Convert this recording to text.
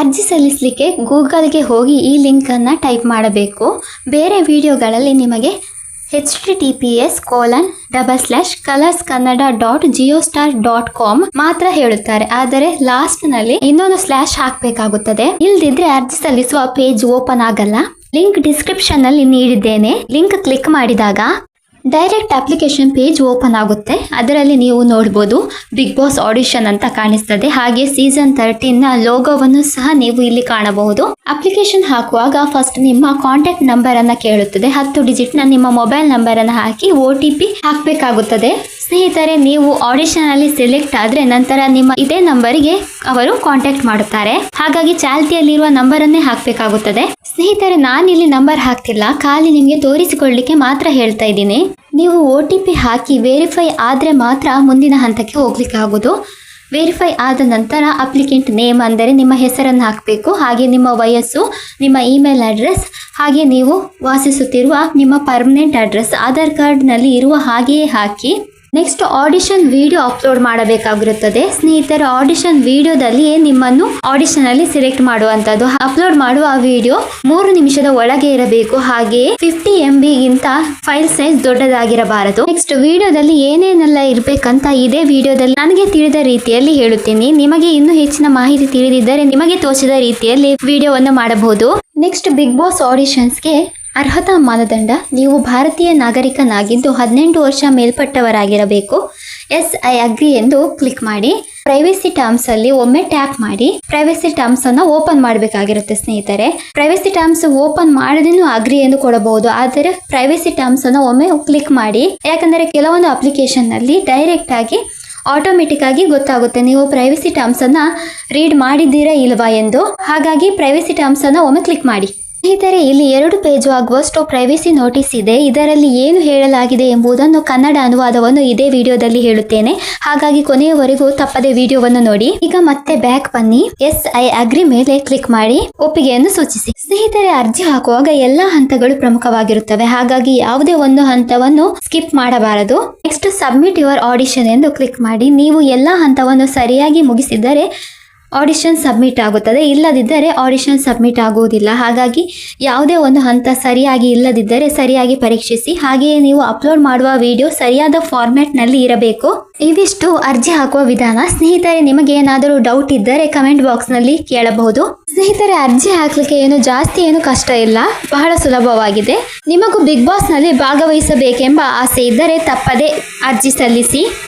ಅರ್ಜಿ ಸಲ್ಲಿಸಲಿಕ್ಕೆ ಗೂಗಲ್ಗೆ ಹೋಗಿ ಈ ಲಿಂಕನ್ನು ಟೈಪ್ ಮಾಡಬೇಕು. ಬೇರೆ ವಿಡಿಯೋಗಳಲ್ಲಿ ನಿಮಗೆ https://colorskannada.geostar.com ಮಾತ್ರ ಹೇಳುತ್ತಾರೆ. ಆದರೆ ಲಾಸ್ಟ್ನಲ್ಲಿ ಇನ್ನೊಂದು ಸ್ಲ್ಯಾಶ್ ಹಾಕಬೇಕಾಗುತ್ತದೆ. ಇಲ್ದಿದ್ರೆ ಅರ್ಜಿ ಸಲ್ಲಿಸುವ ಪೇಜ್ ಓಪನ್ ಆಗಲ್ಲ. ಲಿಂಕ್ ಡಿಸ್ಕ್ರಿಪ್ಷನ್ ನಲ್ಲಿ ನೀಡಿದ್ದೇನೆ. ಲಿಂಕ್ ಕ್ಲಿಕ್ ಮಾಡಿದಾಗ ಡೈರೆಕ್ಟ್ ಅಪ್ಲಿಕೇಶನ್ ಪೇಜ್ ಓಪನ್ ಆಗುತ್ತೆ. ಅದರಲ್ಲಿ ನೀವು ನೋಡಬಹುದು ಬಿಗ್ ಬಾಸ್ ಆಡಿಷನ್ ಅಂತ ಕಾಣಿಸ್ತದೆ. ಹಾಗೆ ಸೀಸನ್ 13ನ ಲೋಗೋವನ್ನು ಸಹ ನೀವು ಇಲ್ಲಿ ಕಾಣಬಹುದು. ಅಪ್ಲಿಕೇಶನ್ ಹಾಕುವಾಗ ಫಸ್ಟ್ ನಿಮ್ಮ ಕಾಂಟ್ಯಾಕ್ಟ್ ನಂಬರ್ ಅನ್ನ ಕೇಳುತ್ತದೆ. 10 ಡಿಜಿಟ್ ನ ನಿಮ್ಮ ಮೊಬೈಲ್ ನಂಬರ್ ಅನ್ನು ಹಾಕಿ OTP ಹಾಕಬೇಕಾಗುತ್ತದೆ. ಸ್ನೇಹಿತರೆ, ನೀವು ಆಡಿಷನ್ ಅಲ್ಲಿ ಸೆಲೆಕ್ಟ್ ಆದ್ರೆ ನಂತರ ನಿಮ್ಮ ಇದೇ ನಂಬರಿಗೆ ಅವರು ಕಾಂಟ್ಯಾಕ್ಟ್ ಮಾಡುತ್ತಾರೆ. ಹಾಗಾಗಿ ಚಾಲ್ತಿಯಲ್ಲಿರುವ ನಂಬರ್ ಅನ್ನೇ ಹಾಕಬೇಕಾಗುತ್ತದೆ. ಸ್ನೇಹಿತರೆ, ನಾನಿಲ್ಲಿ ನಂಬರ್ ಹಾಕ್ತಿಲ್ಲ, ಖಾಲಿ ನಿಮಗೆ ತೋರಿಸಿಕೊಳ್ಳಲಿಕ್ಕೆ ಮಾತ್ರ ಹೇಳ್ತಾ ಇದ್ದೀನಿ. ನೀವು OTP ಹಾಕಿ ವೆರಿಫೈ ಆದ್ರೆ ಮಾತ್ರ ಮುಂದಿನ ಹಂತಕ್ಕೆ ಹೋಗ್ಲಿಕ್ಕೆ ಆಗೋದು. ವೆರಿಫೈ ಆದ ನಂತರ ಅಪ್ಲಿಕೆಂಟ್ ನೇಮ್ ಅಂದರೆ ನಿಮ್ಮ ಹೆಸರನ್ನು ಹಾಕಬೇಕು. ಹಾಗೆ ನಿಮ್ಮ ವಯಸ್ಸು, ನಿಮ್ಮ ಇಮೇಲ್ ಅಡ್ರೆಸ್, ಹಾಗೆ ನೀವು ವಾಸಿಸುತ್ತಿರುವ ನಿಮ್ಮ ಪರ್ಮನೆಂಟ್ ಅಡ್ರೆಸ್ ಆಧಾರ್ ಕಾರ್ಡ್ನಲ್ಲಿ ಇರುವ ಹಾಗೆಯೇ ಹಾಕಿ ನೆಕ್ಸ್ಟ್ ಆಡಿಷನ್ ವಿಡಿಯೋ ಅಪ್ಲೋಡ್ ಮಾಡಬೇಕಾಗಿರುತ್ತದೆ. ಸ್ನೇಹಿತರೆ, ಆಡಿಷನ್ ವಿಡಿಯೋದಲ್ಲಿಯೇ ನಿಮ್ಮನ್ನು ಆಡಿಷನ್ ಅಲ್ಲಿ ಸೆಲೆಕ್ಟ್ ಮಾಡುವಂತದ್ದು. ಅಪ್ಲೋಡ್ ಮಾಡುವ ವಿಡಿಯೋ 3 ನಿಮಿಷದ ಒಳಗೆ ಇರಬೇಕು. ಹಾಗೆಯೇ 50 MB ಗಿಂತ ಫೈಲ್ ಸೈಜ್ ದೊಡ್ಡದಾಗಿರಬಾರದು. ನೆಕ್ಸ್ಟ್ ವಿಡಿಯೋದಲ್ಲಿ ಏನೇನೆಲ್ಲ ಇರಬೇಕಂತ ಇದೇ ವಿಡಿಯೋದಲ್ಲಿ ನನಗೆ ತಿಳಿದ ರೀತಿಯಲ್ಲಿ ಹೇಳುತ್ತೀನಿ. ನಿಮಗೆ ಇನ್ನೂ ಹೆಚ್ಚಿನ ಮಾಹಿತಿ ತಿಳಿದಿದ್ದರೆ ನಿಮಗೆ ತೋಚಿದ ರೀತಿಯಲ್ಲಿ ವಿಡಿಯೋವನ್ನು ಮಾಡಬಹುದು. ನೆಕ್ಸ್ಟ್ ಬಿಗ್ ಬಾಸ್ ಆಡಿಷನ್ಸ್ಗೆ ಅರ್ಹತಾ ಮಾನದಂಡ: ನೀವು ಭಾರತೀಯ ನಾಗರಿಕನಾಗಿದ್ದು 18 ವರ್ಷ ಮೇಲ್ಪಟ್ಟವರಾಗಿರಬೇಕು. ಐ ಅಗ್ರಿ ಎಂದು ಕ್ಲಿಕ್ ಮಾಡಿ. ಪ್ರೈವೇಸಿ ಟರ್ಮ್ಸ್ ಅಲ್ಲಿ ಒಮ್ಮೆ ಟ್ಯಾಪ್ ಮಾಡಿ ಪ್ರೈವೇಸಿ ಟರ್ಮ್ಸ್ ಅನ್ನ ಓಪನ್ ಮಾಡಬೇಕಾಗಿರುತ್ತೆ. ಸ್ನೇಹಿತರೆ, ಪ್ರೈವೇಸಿ ಟರ್ಮ್ಸ್ ಓಪನ್ ಮಾಡದೇನು ಅಗ್ರಿ ಎಂದು ಕೊಡಬಹುದು. ಆದರೆ ಪ್ರೈವೇಸಿ ಟರ್ಮ್ಸ್ ಅನ್ನ ಒಮ್ಮೆ ಕ್ಲಿಕ್ ಮಾಡಿ. ಯಾಕಂದರೆ ಕೆಲವೊಂದು ಅಪ್ಲಿಕೇಶನ್ ನಲ್ಲಿ ಡೈರೆಕ್ಟ್ ಆಗಿ ಆಟೋಮೆಟಿಕ್ ಆಗಿ ಗೊತ್ತಾಗುತ್ತೆ ನೀವು ಪ್ರೈವೇಸಿ ಟರ್ಮ್ಸ್ ಅನ್ನ ರೀಡ್ ಮಾಡಿದ್ದೀರಾ ಇಲ್ವಾ ಎಂದು. ಹಾಗಾಗಿ ಪ್ರೈವೇಸಿ ಟರ್ಮ್ಸ್ ಅನ್ನ ಒಮ್ಮೆ ಕ್ಲಿಕ್ ಮಾಡಿ. ಸ್ನೇಹಿತರೆ, ಇಲ್ಲಿ 2 ಪೇಜ್ ಆಗುವಷ್ಟು ಪ್ರೈವೇಸಿ ನೋಟಿಸ್ ಇದೆ. ಇದರಲ್ಲಿ ಏನು ಹೇಳಲಾಗಿದೆ ಎಂಬುದನ್ನು ಕನ್ನಡ ಅನುವಾದವನ್ನು ಇದೇ ವಿಡಿಯೋದಲ್ಲಿ ಹೇಳುತ್ತೇನೆ. ಹಾಗಾಗಿ ಕೊನೆಯವರೆಗೂ ತಪ್ಪದೆ ವಿಡಿಯೋವನ್ನು ನೋಡಿ. ಈಗ ಮತ್ತೆ ಬ್ಯಾಕ್ ಬನ್ನಿ. ಐ ಅಗ್ರಿ ಮೇಲೆ ಕ್ಲಿಕ್ ಮಾಡಿ ಒಪ್ಪಿಗೆಯನ್ನು ಸೂಚಿಸಿ. ಸ್ನೇಹಿತರೆ, ಅರ್ಜಿ ಹಾಕುವಾಗ ಎಲ್ಲಾ ಹಂತಗಳು ಪ್ರಮುಖವಾಗಿರುತ್ತವೆ. ಹಾಗಾಗಿ ಯಾವುದೇ ಒಂದು ಹಂತವನ್ನು ಸ್ಕಿಪ್ ಮಾಡಬಾರದು. ನೆಕ್ಸ್ಟ್ ಸಬ್ಮಿಟ್ ಯುವರ್ ಆಡಿಷನ್ ಎಂದು ಕ್ಲಿಕ್ ಮಾಡಿ. ನೀವು ಎಲ್ಲಾ ಹಂತವನ್ನು ಸರಿಯಾಗಿ ಮುಗಿಸಿದರೆ ಆಡಿಷನ್ ಸಬ್ಮಿಟ್ ಆಗುತ್ತದೆ. ಇಲ್ಲದಿದ್ದರೆ ಆಡಿಷನ್ ಸಬ್ಮಿಟ್ ಆಗುವುದಿಲ್ಲ. ಹಾಗಾಗಿ ಯಾವುದೇ ಒಂದು ಹಂತ ಸರಿಯಾಗಿ ಇಲ್ಲದಿದ್ದರೆ ಸರಿಯಾಗಿ ಪರೀಕ್ಷಿಸಿ. ಹಾಗೆಯೇ ನೀವು ಅಪ್ಲೋಡ್ ಮಾಡುವ ವಿಡಿಯೋ ಸರಿಯಾದ ಫಾರ್ಮ್ಯಾಟ್ ನಲ್ಲಿ ಇರಬೇಕು. ಇವಿಷ್ಟು ಅರ್ಜಿ ಹಾಕುವ ವಿಧಾನ. ಸ್ನೇಹಿತರೆ, ನಿಮಗೆ ಏನಾದರೂ ಡೌಟ್ ಇದ್ದರೆ ಕಮೆಂಟ್ ಬಾಕ್ಸ್ ನಲ್ಲಿ ಕೇಳಬಹುದು. ಸ್ನೇಹಿತರೆ, ಅರ್ಜಿ ಹಾಕಲಿಕ್ಕೆ ಏನು ಕಷ್ಟ ಇಲ್ಲ, ಬಹಳ ಸುಲಭವಾಗಿದೆ. ನಿಮಗೂ ಬಿಗ್ ಬಾಸ್ ನಲ್ಲಿ ಭಾಗವಹಿಸಬೇಕೆಂಬ ಆಸೆ ಇದ್ದರೆ ತಪ್ಪದೆ ಅರ್ಜಿ ಸಲ್ಲಿಸಿ.